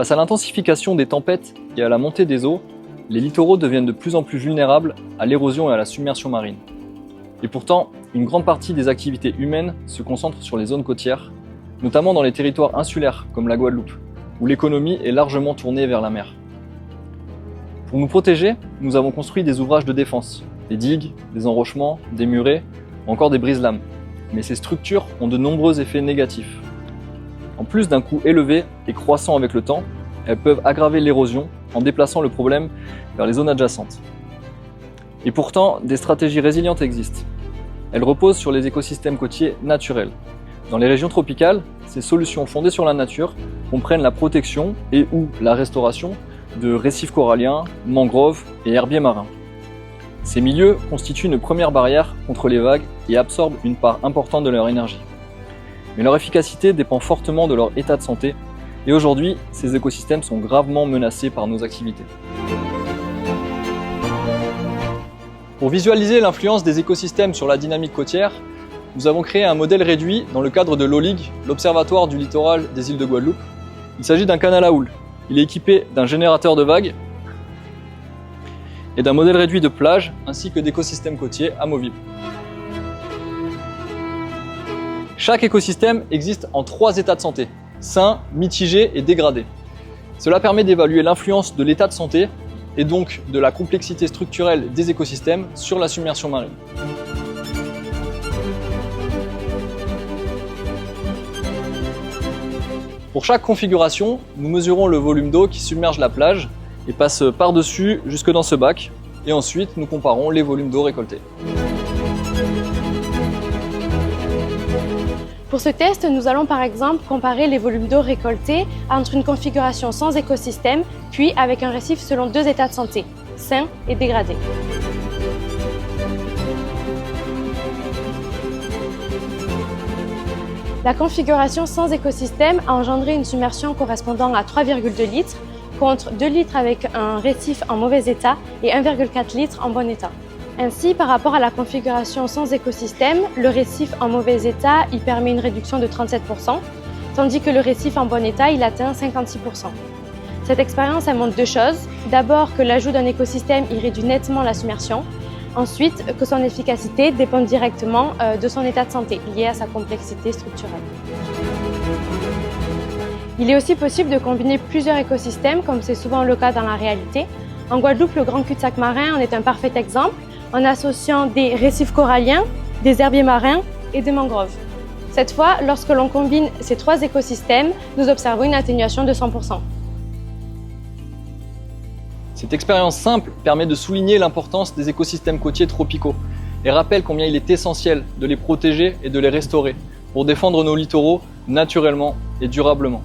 Face à l'intensification des tempêtes et à la montée des eaux, les littoraux deviennent de plus en plus vulnérables à l'érosion et à la submersion marine. Et pourtant, une grande partie des activités humaines se concentre sur les zones côtières, notamment dans les territoires insulaires comme la Guadeloupe, où l'économie est largement tournée vers la mer. Pour nous protéger, nous avons construit des ouvrages de défense, des digues, des enrochements, des murets, ou encore des brise-lames. Mais ces structures ont de nombreux effets négatifs. En plus d'un coût élevé et croissant avec le temps, elles peuvent aggraver l'érosion en déplaçant le problème vers les zones adjacentes. Et pourtant, des stratégies résilientes existent. Elles reposent sur les écosystèmes côtiers naturels. Dans les régions tropicales, ces solutions fondées sur la nature comprennent la protection et ou la restauration de récifs coralliens, mangroves et herbiers marins. Ces milieux constituent une première barrière contre les vagues et absorbent une part importante de leur énergie. Mais leur efficacité dépend fortement de leur état de santé, et aujourd'hui, ces écosystèmes sont gravement menacés par nos activités. Pour visualiser l'influence des écosystèmes sur la dynamique côtière, nous avons créé un modèle réduit dans le cadre de l'OLIG, l'Observatoire du littoral des îles de Guadeloupe. Il s'agit d'un canal à houle. Il est équipé d'un générateur de vagues et d'un modèle réduit de plage, ainsi que d'écosystèmes côtiers amovibles. Chaque écosystème existe en 3 états de santé: sain, mitigé et dégradé. Cela permet d'évaluer l'influence de l'état de santé et donc de la complexité structurelle des écosystèmes sur la submersion marine. Pour chaque configuration, nous mesurons le volume d'eau qui submerge la plage et passe par-dessus jusque dans ce bac, et ensuite nous comparons les volumes d'eau récoltés. Pour ce test, nous allons par exemple comparer les volumes d'eau récoltés entre une configuration sans écosystème, puis avec un récif selon 2 états de santé, sain et dégradé. La configuration sans écosystème a engendré une submersion correspondant à 3,2 litres, contre 2 litres avec un récif en mauvais état et 1,4 litres en bon état. Ainsi, par rapport à la configuration sans écosystème, le récif en mauvais état y permet une réduction de 37%, tandis que le récif en bon état il atteint 56%. Cette expérience elle montre 2 choses. D'abord que l'ajout d'un écosystème y réduit nettement la submersion. Ensuite, que son efficacité dépend directement de son état de santé, lié à sa complexité structurelle. Il est aussi possible de combiner plusieurs écosystèmes, comme c'est souvent le cas dans la réalité. En Guadeloupe, le grand cul-de-sac marin en est un parfait exemple, en associant des récifs coralliens, des herbiers marins et des mangroves. Cette fois, lorsque l'on combine ces 3 écosystèmes, nous observons une atténuation de 100%. Cette expérience simple permet de souligner l'importance des écosystèmes côtiers tropicaux et rappelle combien il est essentiel de les protéger et de les restaurer pour défendre nos littoraux naturellement et durablement.